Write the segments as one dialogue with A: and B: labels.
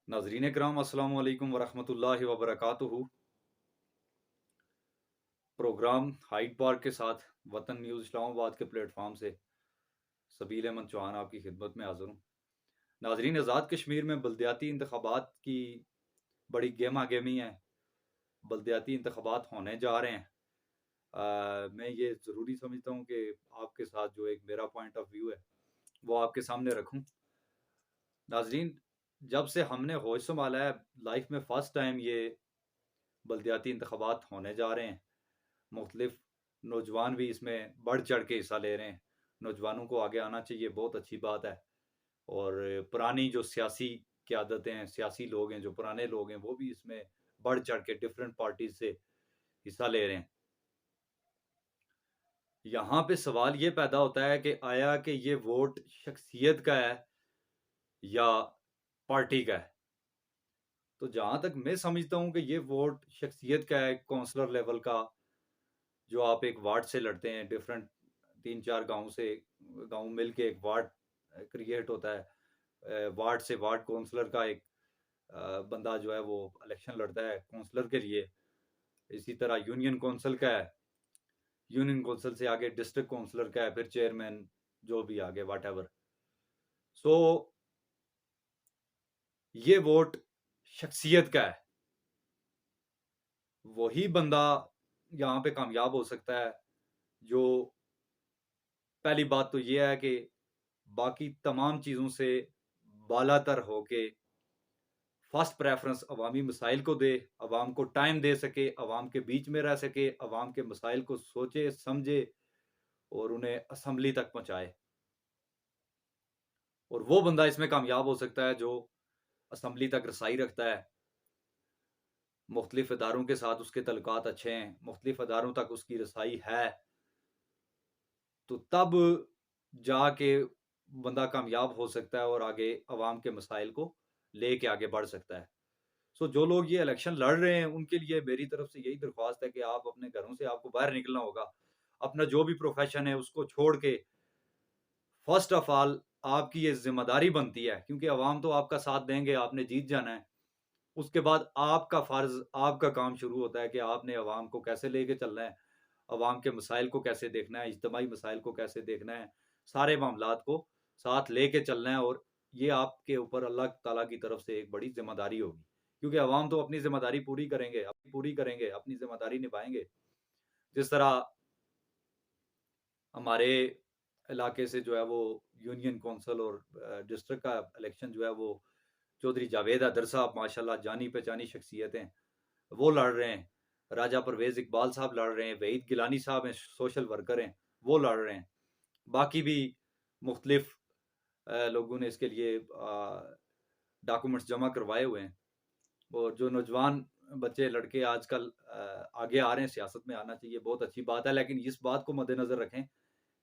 A: नाज़रीन किराम अस्सलाम वालेकुम वरहमतुल्लाहि वबरकातुहू। प्रोग्राम हाइड पार्क के साथ वतन न्यूज़ इस्लामाबाद के प्लेटफॉर्म से सबील अहमद चौहान आपकी खिदमत में हाज़िर हूँ। नाज़रीन, आज़ाद कश्मीर में बलदियाती इंतखाबात की बड़ी गहमा गहमी है। बलदियाती इंतखाबात होने जा रहे हैं। मैं ये ज़रूरी समझता हूँ कि आपके साथ जो एक मेरा पॉइंट ऑफ व्यू है वो आपके सामने रखूँ। नाज़रीन, जब से हमने होश संभाला है लाइफ में फ़र्स्ट टाइम ये बलदियाती इंतखाबात होने जा रहे हैं। मुख्तलिफ नौजवान भी इसमें बढ़ चढ़ के हिस्सा ले रहे हैं। नौजवानों को आगे आना चाहिए, बहुत अच्छी बात है। और पुरानी जो सियासी क़यादतें हैं, सियासी लोग हैं, जो पुराने लोग हैं, वो भी इसमें बढ़ चढ़ के डिफरेंट पार्टीज से हिस्सा ले रहे हैं। यहाँ पे सवाल ये पैदा होता है कि आया कि ये वोट शख्सियत का है या पार्टी का है। तो जहाँ तक मैं समझता हूँ कि ये वोट शख्सियत का है, काउंसलर लेवल का, जो आप एक वार्ड से लड़ते हैं, डिफरेंट 3-4 गाँव मिल के एक वार्ड क्रिएट होता है। वार्ड से वार्ड काउंसलर का एक बंदा जो है वो इलेक्शन लड़ता है काउंसलर के लिए। इसी तरह यूनियन काउंसिल का है, यूनियन काउंसिल से आगे डिस्ट्रिक्ट काउंसलर का है, फिर चेयरमैन, जो भी आगे व्हाटएवर। सो ये वोट शख्सियत का है। वही बंदा यहाँ पे कामयाब हो सकता है जो, पहली बात तो ये है कि बाकी तमाम चीज़ों से बालातर होके फर्स्ट प्रेफरेंस अवामी मसाइल को दे, अवाम को टाइम दे सके, अवाम के बीच में रह सके, अवाम के मसाइल को सोचे, समझे और उन्हें असम्बली तक पहुँचाए। और वो बंदा इसमें कामयाब हो सकता है जो असम्बली तक रसाई रखता है, मुख्तलिफ इदारों के साथ उसके तल्लुकात अच्छे हैं, मुख्तलिफ इदारों तक उसकी रसाई है, तो तब जाके बंदा कामयाब हो सकता है और आगे अवाम के मसाइल को लेके आगे बढ़ सकता है। सो जो लोग ये इलेक्शन लड़ रहे हैं, उनके लिए मेरी तरफ से यही दरख्वास्त है कि आप अपने घरों से आपको बाहर निकलना होगा। अपना जो भी प्रोफ़ेशन है उसको छोड़ के फ़र्स्ट ऑफ ऑल आपकी ये ज़िम्मेदारी बनती है, क्योंकि अवाम तो आपका साथ देंगे, आपने जीत जाना है। उसके बाद आपका फ़र्ज़, आपका काम शुरू होता है कि आपने अवाम को कैसे लेके चलना है, अवाम के मसाइल को कैसे देखना है, इज्तिमाई मसाइल को कैसे देखना है, सारे मामलात को साथ लेके चलना है। और ये आपके ऊपर अल्लाह ताला की तरफ से एक बड़ी ज़िम्मेदारी होगी। क्योंकि अवाम तो अपनी ज़िम्मेदारी पूरी करेंगे, अपनी ज़िम्मेदारी निभाएँगे। जिस तरह हमारे इलाके से जो है वो यूनियन काउंसिल और डिस्ट्रिक्ट का इलेक्शन जो है वो चौधरी जावेद हैदर साहब माशाल्लाह जानी-पहचानी शख्सियत हैं, वो लड़ रहे हैं। राजा परवेज़ इकबाल साहब लड़ रहे हैं, वहीद गिलानी साहब हैं, सोशल वर्कर हैं, वो लड़ रहे हैं। बाकी भी मुख्तलिफ लोगों ने इसके लिए डॉक्यूमेंट्स जमा करवाए हुए हैं। और जो नौजवान बच्चे लड़के आजकल आगे आ रहे हैं, सियासत में आना चाहिए, बहुत अच्छी बात है। लेकिन इस बात को मद्देनज़र रखें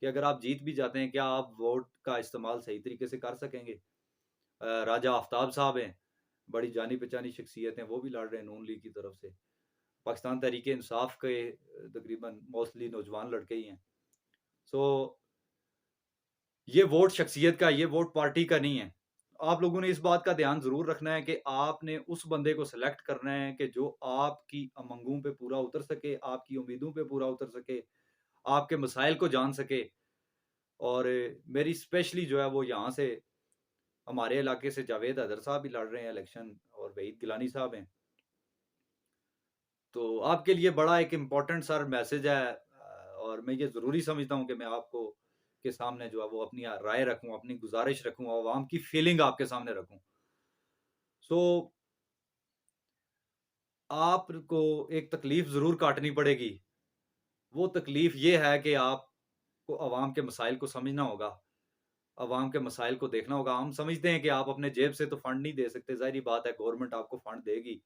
A: कि अगर आप जीत भी जाते हैं, क्या आप वोट का इस्तेमाल सही तरीके से कर सकेंगे? राजा आफ्ताब साहब हैं, बड़ी जानी-पहचानी शख्सियत हैं, वो भी लड़ रहे हैं नून लीग की तरफ से। पाकिस्तान तहरीक-ए-इंसाफ के तकरीबन मोस्टली नौजवान लड़के ही हैं। सो ये वोट शख्सियत का, ये वोट पार्टी का नहीं है। आप लोगों ने इस बात का ध्यान ज़रूर रखना है कि आपने उस बंदे को सेलेक्ट करना है कि जो आपकी उमंगों पे पूरा उतर सके, आपकी उम्मीदों पे पूरा उतर सके, आपके मसाइल को जान सके। और मेरी स्पेशली जो है वो यहाँ से हमारे इलाके से जावेद हैदर साहब भी लड़ रहे हैं इलेक्शन और वहीद गिलानी साहब हैं। तो आपके लिए बड़ा एक इम्पोर्टेंट सा मैसेज है, और मैं ये ज़रूरी समझता हूँ कि मैं आपको के सामने जो है वो अपनी राय रखूँ, अपनी गुज़ारिश रखूँ, अवाम की फीलिंग आपके सामने रखूँ। सो आपको एक तकलीफ़ ज़रूर काटनी पड़ेगी। वो तकलीफ़ ये है कि आपको अवाम के मसाइल को समझना होगा, अवाम के मसाइल को देखना होगा। हम समझते हैं कि आप अपने जेब से तो फंड नहीं दे सकते, ज़ाहिर-सी बात है गवर्नमेंट आपको फंड देगी।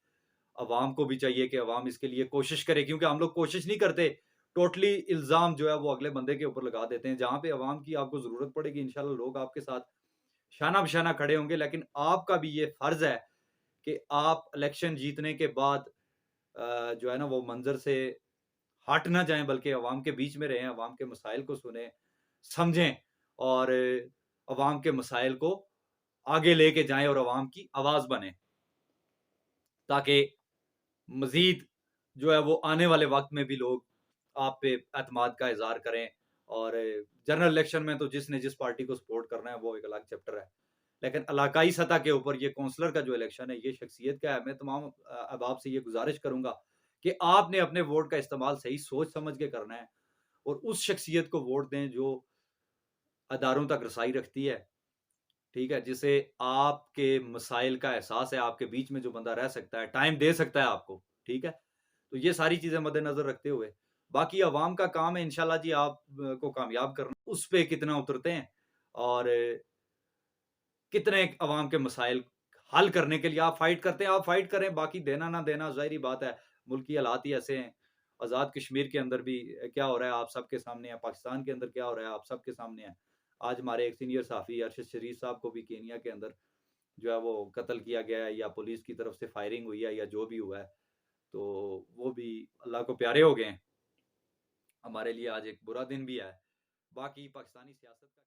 A: अवाम को भी चाहिए कि अवाम इसके लिए कोशिश करे, क्योंकि हम लोग कोशिश नहीं करते, टोटली इल्ज़ाम जो है वो अगले बंदे के ऊपर लगा देते हैं। जहाँ पे अवाम की आपको ज़रूरत पड़ेगी, इंशाल्लाह लोग आपके साथ शाना-बशाना खड़े होंगे। लेकिन आपका भी ये फ़र्ज़ है कि आप इलेक्शन जीतने के बाद जो है ना वो मंज़र से हट ना जाएँ, बल्कि अवाम के बीच में रहें, अवाम के मसाइल को सुनें, समझें और अवाम के मसाइल को आगे लेके जाएँ और अवाम की आवाज़ बनें। ताकि मज़ीद जो है वो आने वाले वक़्त में भी लोग आप पे एतमाद का इज़हार करें। और जनरल इलेक्शन में तो जिसने जिस पार्टी को सपोर्ट करना है वो एक अलग चैप्टर है। लेकिन इलाकाई सतह के ऊपर ये काउंसलर का जो इलेक्शन है, ये शख्सियत का है। मैं तमाम अहबाब से ये गुज़ारिश करूँगा कि आपने अपने वोट का इस्तेमाल सही सोच समझ के करना है और उस शख्सियत को वोट दें जो अदारों तक रसाई रखती है, ठीक है? जिसे आपके मसाइल का एहसास है, आपके बीच में जो बंदा रह सकता है, टाइम दे सकता है आपको, ठीक है? तो ये सारी चीज़ें मद्देनज़र रखते हुए, बाकी अवाम का काम है इंशाअल्लाह जी आप को कामयाब करना। उस पे कितना उतरते हैं और कितने अवाम के मसाइल हल करने के लिए आप फाइट करते हैं, आप फाइट करें, बाकी देना ना देना ज़ाहिर-सी बात है, मुल्क की हालात ही ऐसे हैं। आज़ाद कश्मीर के अंदर भी क्या हो रहा है आप सबके सामने है, पाकिस्तान के अंदर क्या हो रहा है आप सबके सामने है। आज हमारे एक सीनियर सहाफ़ी अरशद शरीफ साहब को भी केन्या के अंदर जो है वो कत्ल किया गया है या पुलिस की तरफ से फायरिंग हुई है या जो भी हुआ है, तो वो भी अल्लाह को प्यारे हो गए हैं। हमारे लिए आज एक बुरा दिन भी है। बाकी पाकिस्तानी सियासत का